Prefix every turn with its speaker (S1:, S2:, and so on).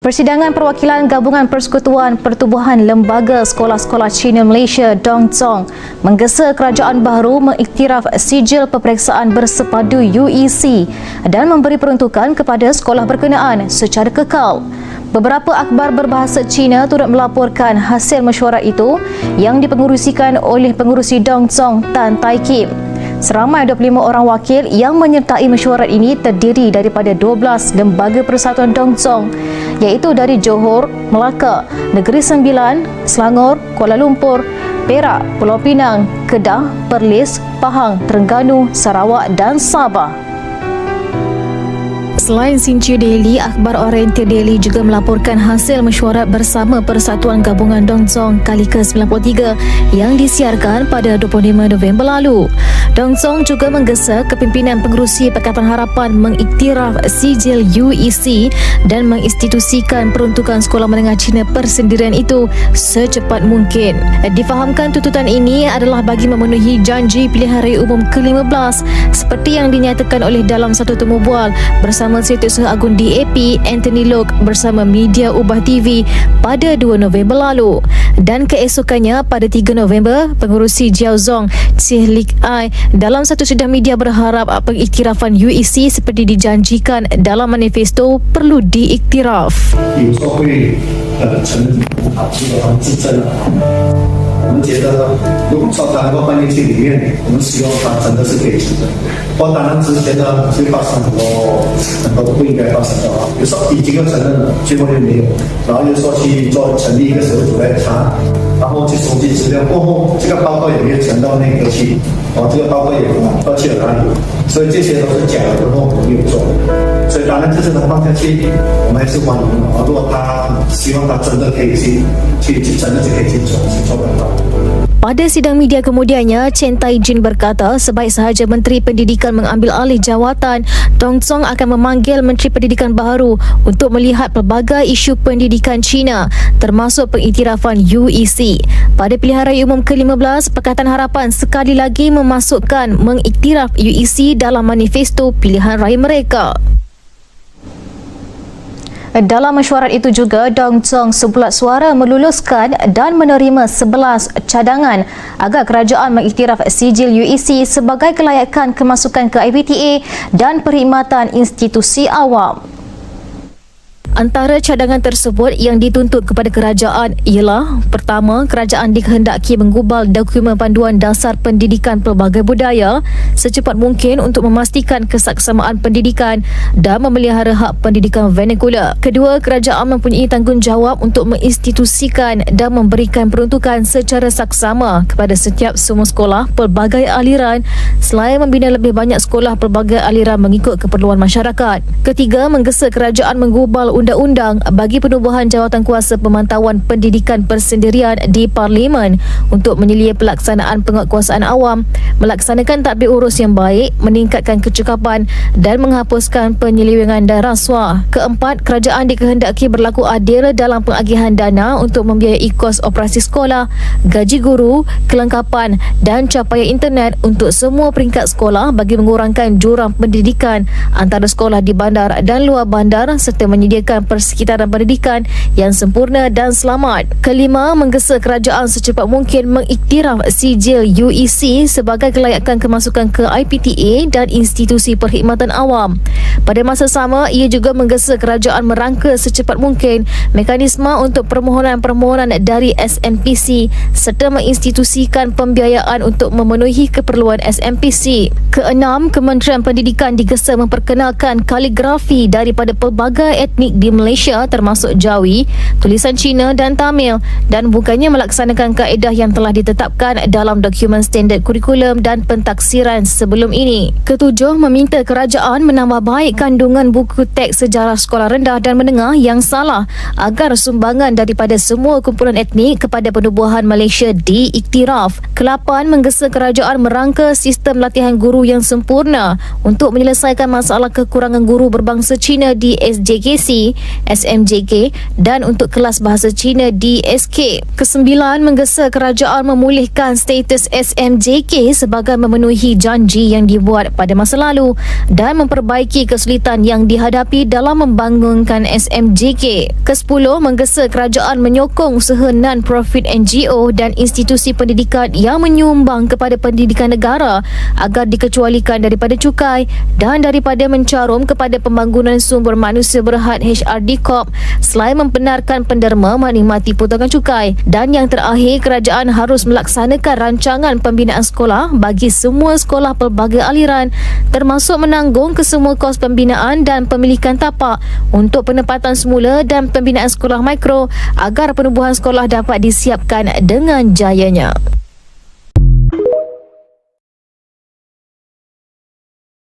S1: Persidangan Perwakilan Gabungan Persekutuan Pertubuhan Lembaga Sekolah-Sekolah Cina Malaysia (Dongzong) menggesa kerajaan baharu mengiktiraf sijil peperiksaan bersepadu UEC dan memberi peruntukan kepada sekolah berkenaan secara kekal. Beberapa akhbar berbahasa Cina turut melaporkan hasil mesyuarat itu yang dipengerusikan oleh pengerusi Dongzong Tan Tai Kim. Seramai 25 orang wakil yang menyertai mesyuarat ini terdiri daripada 12 lembaga persatuan Dongzong, iaitu dari Johor, Melaka, Negeri Sembilan, Selangor, Kuala Lumpur, Perak, Pulau Pinang, Kedah, Perlis, Pahang, Terengganu, Sarawak dan Sabah. Selain Sinju Daily, akhbar Oriental Daily juga melaporkan hasil mesyuarat bersama Persatuan Gabungan Dongzong kali ke-93 yang disiarkan pada 25 November lalu. Dongzong juga menggesa kepimpinan pengerusi Pakatan Harapan mengiktiraf sijil UEC dan menginstitusikan peruntukan Sekolah Menengah Cina Persendirian itu secepat mungkin. Difahamkan tuntutan ini adalah bagi memenuhi janji pilihan raya umum ke-15 seperti yang dinyatakan oleh dalam satu temu bual bersama Setiausaha Agung DAP Anthony Loke bersama media Ubah TV pada 2 November lalu. Dan keesokannya pada 3 November, pengerusi Jiaozong Cih Lik Ai dalam satu sidang media berharap pengiktirafan UEC seperti dijanjikan dalam manifesto perlu diiktiraf.
S2: 我们觉得，如果说它能够放进去里面，我们希望它真的是可以成真。当然之前呢会发生很多不应该发生的啊，比如说已经要承认了，结果又没有，然后又说去成立一个小组来查，然后去收集资料过后，这个报告也没有呈到那个去，这个报告也不知道去了哪里，所以这些都是假的，然后没有做。所以当然这种放下去，我们还是欢迎的。如果他希望他真的可以去真的就可以去做得到。
S1: Pada sidang media kemudiannya, Chen Tai-jin berkata sebaik sahaja Menteri Pendidikan mengambil alih jawatan, Dongzong akan memanggil Menteri Pendidikan baharu untuk melihat pelbagai isu pendidikan Cina termasuk pengiktirafan UEC. Pada pilihan raya umum ke-15, Pakatan Harapan sekali lagi memasukkan mengiktiraf UEC dalam manifesto pilihan raya mereka. Dalam mesyuarat itu juga, Dongzong sebulat suara meluluskan dan menerima 11 cadangan agar kerajaan mengiktiraf sijil UEC sebagai kelayakan kemasukan ke IPTA dan perkhidmatan institusi awam. Antara cadangan tersebut yang dituntut kepada kerajaan ialah: pertama, kerajaan dikehendaki menggubal dokumen panduan dasar pendidikan pelbagai budaya secepat mungkin untuk memastikan kesaksamaan pendidikan dan memelihara hak pendidikan vernakular. Kedua, kerajaan mempunyai tanggungjawab untuk menginstitusikan dan memberikan peruntukan secara saksama kepada setiap semua sekolah pelbagai aliran selain membina lebih banyak sekolah pelbagai aliran mengikut keperluan masyarakat. Ketiga, menggesa kerajaan menggubal undang-undang bagi penubuhan jawatan kuasa pemantauan pendidikan persendirian di Parlimen untuk menyelia pelaksanaan penguatkuasaan awam, melaksanakan tadbir urus yang baik, meningkatkan kecekapan dan menghapuskan penyelewengan dan rasuah. Keempat, kerajaan dikehendaki berlaku adil dalam pengagihan dana untuk membiayai kos operasi sekolah, gaji guru, kelengkapan dan capaian internet untuk semua peringkat sekolah bagi mengurangkan jurang pendidikan antara sekolah di bandar dan luar bandar serta menyediakan persekitaran pendidikan yang sempurna dan selamat. Kelima, menggesa kerajaan secepat mungkin mengiktiraf sijil UEC sebagai kelayakan kemasukan ke IPTA dan institusi perkhidmatan awam. Pada masa sama, ia juga menggesa kerajaan merangka secepat mungkin mekanisme untuk permohonan-permohonan dari SMPC serta menginstitusikan pembiayaan untuk memenuhi keperluan SMPC. Keenam, Kementerian Pendidikan digesa memperkenalkan kaligrafi daripada pelbagai etnik di Malaysia termasuk Jawi, tulisan Cina dan Tamil dan bukannya melaksanakan kaedah yang telah ditetapkan dalam dokumen standard kurikulum dan pentaksiran sebelum ini. Ketujuh, meminta kerajaan menambah baik kandungan buku teks sejarah sekolah rendah dan menengah yang salah agar sumbangan daripada semua kumpulan etnik kepada penubuhan Malaysia diiktiraf. Kelapan, menggesa kerajaan merangka sistem latihan guru yang sempurna untuk menyelesaikan masalah kekurangan guru berbangsa Cina di SJKC UEC, SMJK dan untuk kelas bahasa Cina DSK. Kesembilan, menggesa kerajaan memulihkan status SMJK sebagai memenuhi janji yang dibuat pada masa lalu dan memperbaiki kesulitan yang dihadapi dalam membangunkan SMJK. Ke-10, menggesa kerajaan menyokong usaha non-profit NGO dan institusi pendidikan yang menyumbang kepada pendidikan negara agar dikecualikan daripada cukai dan daripada mencarum kepada pembangunan sumber manusia berhad HRD Corp selain membenarkan penderma menikmati potongan cukai. Dan yang terakhir, kerajaan harus melaksanakan rancangan pembinaan sekolah bagi semua sekolah pelbagai aliran termasuk menanggung kesemua kos pembinaan dan pemilikan tapak untuk penempatan semula dan pembinaan sekolah mikro agar penubuhan sekolah dapat disiapkan dengan jayanya.